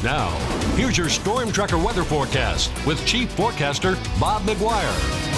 Now, here's your Storm Tracker weather forecast with Chief Forecaster Bob McGuire.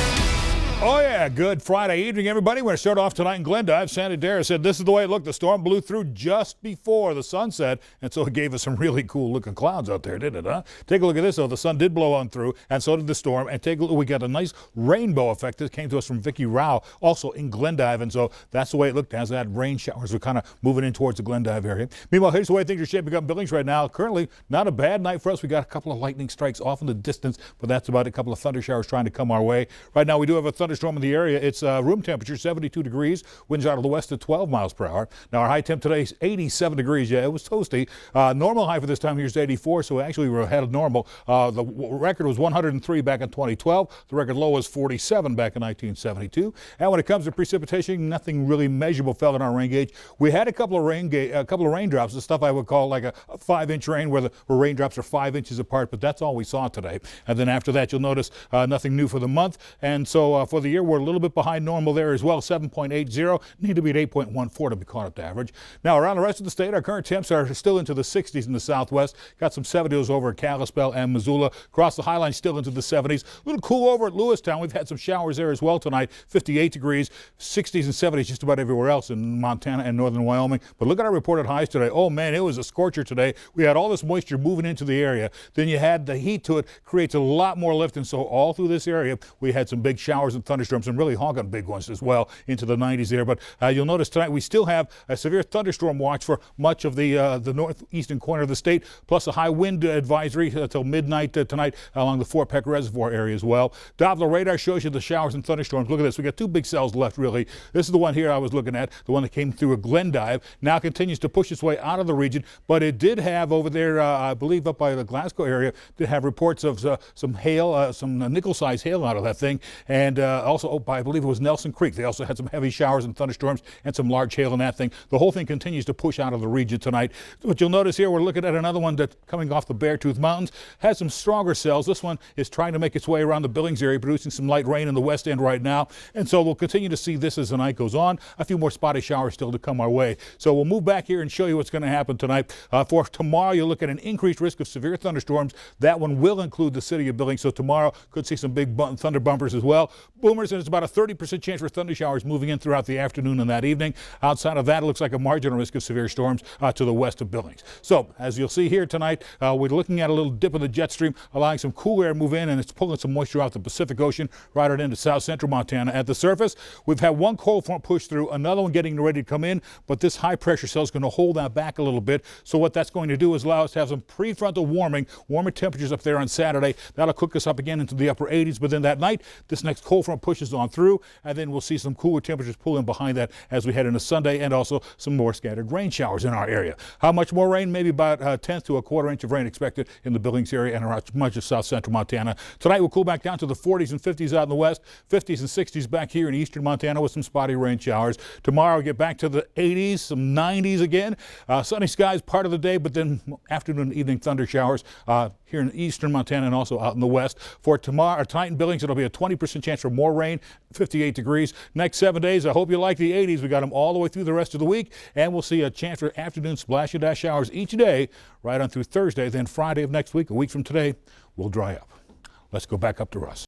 Oh yeah, good Friday evening, everybody. We're going to start off tonight in Glendive. Sandy Dare said this is the way it looked. The storm blew through just before the sunset, and so it gave us some really cool looking clouds out there, didn't it, huh? Take a look at this, though. The sun did blow on through, and so did the storm. And take a look, we got a nice rainbow effect that came to us from Vicky Rao, also in Glendive, and so that's the way it looked as that rain showers were kind of moving in towards the Glendive area. Meanwhile, here's the way things are shaping up in Billings right now. Currently, not a bad night for us. We got a couple of lightning strikes off in the distance, but that's about it. A couple of thunder showers trying to come our way. Right now, we do have a thunderstorm in the area. It's room temperature 72 degrees, winds out of the west at 12 miles per hour. Now our high temp today is 87 degrees. Yeah, it was toasty. Normal high for this time of year is 84, so actually we're ahead of normal. The record was 103 back in 2012. The record low was 47 back in 1972. And when it comes to precipitation, nothing really measurable fell in our rain gauge. We had a couple of raindrops, the stuff I would call like a 5-inch rain where raindrops are 5 inches apart, but that's all we saw today. And then after that, you'll notice nothing new for the month. And so for the year, we're a little bit behind normal there as well, 7.80. Need to be at 8.14 to be caught up to average. Now, around the rest of the state, our current temps are still into the 60s in the southwest. Got some 70s over at Kalispell and Missoula. Across the Highline, still into the 70s. A little cool over at Lewistown. We've had some showers there as well tonight. 58 degrees, 60s and 70s just about everywhere else in Montana and northern Wyoming. But look at our reported highs today. Oh, man, it was a scorcher today. We had all this moisture moving into the area. Then you had the heat to it, creates a lot more lift. And so all through this area, we had some big showers and thunderstorms and really honking big ones as well into the 90s there. But you'll notice tonight we still have a severe thunderstorm watch for much of the northeastern corner of the state, plus a high wind advisory until midnight tonight along the Fort Peck Reservoir area as well. Doppler radar shows you the showers and thunderstorms. Look at this. We got two big cells left, really. This is the one here I was looking at, the one that came through a Glendive. Now continues to push its way out of the region, but it did have over there, I believe up by the Glasgow area, did have reports of some hail, some nickel-sized hail out of that thing, and also I believe it was Nelson Creek. They also had some heavy showers and thunderstorms and some large hail in that thing. The whole thing continues to push out of the region tonight. But you'll notice here we're looking at another one that's coming off the Beartooth Mountains. Has some stronger cells. This one is trying to make its way around the Billings area, producing some light rain in the west end right now. And so we'll continue to see this as the night goes on. A few more spotty showers still to come our way. So we'll move back here and show you what's going to happen tonight. For tomorrow, you'll look at an increased risk of severe thunderstorms. That one will include the city of Billings. So tomorrow could see some big thunder bumpers as well. Boomers, and it's about a 30% chance for thunder showers moving in throughout the afternoon and that evening. Outside of that, it looks like a marginal risk of severe storms to the west of Billings. So as you'll see here tonight, we're looking at a little dip of the jet stream, allowing some cool air to move in, and it's pulling some moisture out the Pacific Ocean right out into south central Montana. At the surface, we've had one cold front push through, another one getting ready to come in, but this high pressure cell is going to hold that back a little bit. So what that's going to do is allow us to have some prefrontal warming, warmer temperatures up there on Saturday. That'll cook us up again into the upper 80s, but then that night, this next cold front pushes on through, and then we'll see some cooler temperatures pull in behind that as we head into Sunday, and also some more scattered rain showers in our area. How much more rain? Maybe about a tenth to a quarter inch of rain expected in the Billings area and around much of south central Montana. Tonight we'll cool back down to the 40s and 50s out in the west, 50s and 60s back here in eastern Montana with some spotty rain showers. Tomorrow we'll get back to the 80s, some 90s again. Sunny skies part of the day, but then afternoon and evening thunder showers here in eastern Montana and also out in the west. For tomorrow, tonight in Billings, it'll be a 20% chance for more rain, 58 degrees. Next 7 days, I hope you like the 80s. We got them all the way through the rest of the week, and we'll see a chance for afternoon splash and dash showers each day right on through Thursday. Then Friday of next week, a week from today, we'll dry up. Let's go back up to Russ.